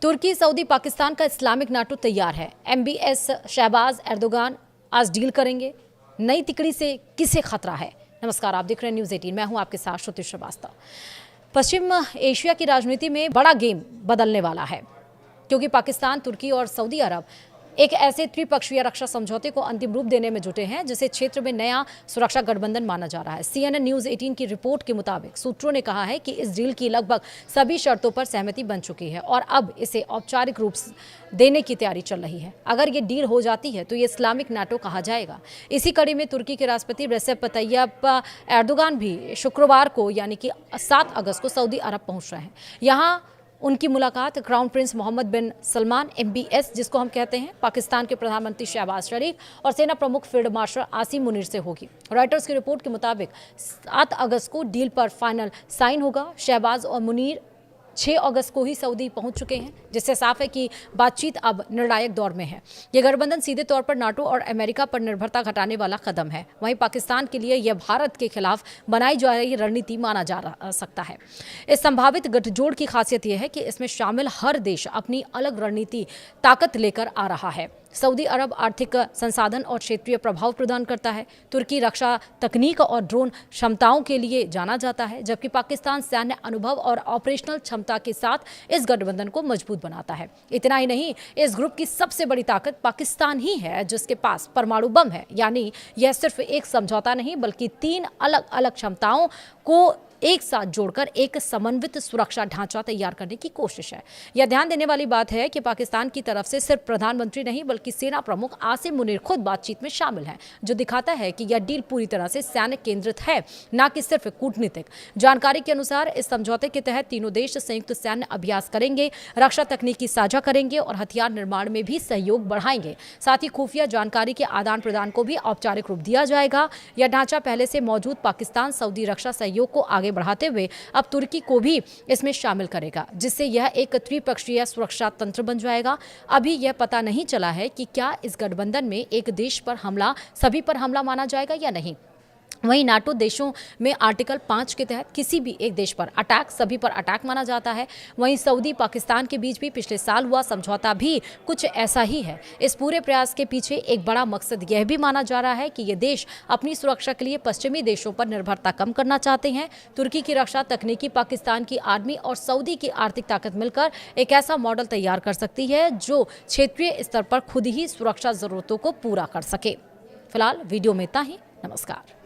तुर्की, Saudi, Pakistan का Islamic NATO तैयार है। MBS शहबाज एर्दोगान आज डील करेंगे। नई तिकड़ी से किसे खतरा है? नमस्कार, आप देख रहे हैं न्यूज़ 18। मैं हूं आपके साथ श्रुति श्रीवास्तव। पश्चिम एशिया की राजनीति में बड़ा गेम बदलने वाला है, क्योंकि पाकिस्तान, तुर्की और सऊदी अरब एक ऐसे त्रिपक्षीय रक्षा समझौते को अंतिम रूप देने में जुटे हैं जिसे क्षेत्र में नया सुरक्षा गठबंधन माना जा रहा है। CNN न्यूज़ 18 की रिपोर्ट के मुताबिक सूत्रों ने कहा है कि इस डील की लगभग सभी शर्तों पर सहमति बन चुकी है और अब इसे औपचारिक रूप देने की तैयारी चल रही है। अगर ये डील हो जाती है तो ये इस्लामिक नाटो कहा जाएगा। इसी कड़ी में तुर्की के राष्ट्रपति रेसेप तैयप एर्दोगान भी शुक्रवार को यानी कि 7 अगस्त को सऊदी अरब पहुंच रहे हैं। यहाँ उनकी मुलाकात क्राउन प्रिंस मोहम्मद बिन सलमान MBS, जिसको हम कहते हैं, पाकिस्तान के प्रधानमंत्री शहबाज शरीफ और सेना प्रमुख फील्ड मार्शल आसिम मुनीर से होगी। रॉयटर्स की रिपोर्ट के मुताबिक 7 अगस्त को डील पर फाइनल साइन होगा। शहबाज और मुनीर 6 अगस्त को ही सऊदी पहुंच चुके हैं, जिससे साफ है कि बातचीत अब निर्णायक दौर में है। यह गठबंधन सीधे तौर पर नाटो और अमेरिका पर निर्भरता घटाने वाला कदम है। वहीं पाकिस्तान के लिए यह भारत के खिलाफ बनाई जा रही रणनीति माना जा सकता है। इस संभावित गठजोड़ की खासियत यह है कि इसमें शामिल हर देश अपनी अलग रणनीति ताकत लेकर आ रहा है। सऊदी अरब आर्थिक संसाधन और क्षेत्रीय प्रभाव प्रदान करता है। तुर्की रक्षा तकनीक और ड्रोन क्षमताओं के लिए जाना जाता है, जबकि पाकिस्तान सैन्य अनुभव और ऑपरेशनल क्षमता के साथ इस गठबंधन को मजबूत बनाता है। इतना ही नहीं, इस ग्रुप की सबसे बड़ी ताकत पाकिस्तान ही है, जिसके पास परमाणु बम है। यानी यह सिर्फ एक समझौता नहीं, बल्कि 3 अलग अलग क्षमताओं को एक साथ जोड़कर एक समन्वित सुरक्षा ढांचा तैयार करने की कोशिश है। यह ध्यान देने वाली बात है कि पाकिस्तान की तरफ से सिर्फ प्रधानमंत्री नहीं, बल्कि सेना प्रमुख आसिम मुनीर खुद बातचीत में शामिल हैं, जो दिखाता है कि यह डील पूरी तरह से सैन्य केंद्रित है, न कि सिर्फ कूटनीतिक। जानकारी के अनुसार इस समझौते के तहत तीनों देश संयुक्त सैन्य अभ्यास करेंगे, रक्षा तकनीकी साझा करेंगे और हथियार निर्माण में भी सहयोग बढ़ाएंगे। साथ ही खुफिया जानकारी के आदान प्रदान को भी औपचारिक रूप दिया जाएगा। यह ढांचा पहले से मौजूद पाकिस्तान सऊदी रक्षा सहयोग को आगे बढ़ाते हुए अब तुर्की को भी इसमें शामिल करेगा, जिससे यह एक त्रिपक्षीय सुरक्षा तंत्र बन जाएगा। अभी यह पता नहीं चला है कि क्या इस गठबंधन में एक देश पर हमला सभी पर हमला माना जाएगा या नहीं। वहीं नाटो देशों में आर्टिकल 5 के तहत किसी भी एक देश पर अटैक सभी पर अटैक माना जाता है। वहीं सऊदी पाकिस्तान के बीच भी पिछले साल हुआ समझौता भी कुछ ऐसा ही है। इस पूरे प्रयास के पीछे एक बड़ा मकसद यह भी माना जा रहा है कि ये देश अपनी सुरक्षा के लिए पश्चिमी देशों पर निर्भरता कम करना चाहते हैं। तुर्की की रक्षा तकनीकी, पाकिस्तान की आर्मी और सऊदी की आर्थिक ताकत मिलकर एक ऐसा मॉडल तैयार कर सकती है जो क्षेत्रीय स्तर पर खुद ही सुरक्षा जरूरतों को पूरा कर सके। फिलहाल वीडियो में इतना ही। नमस्कार।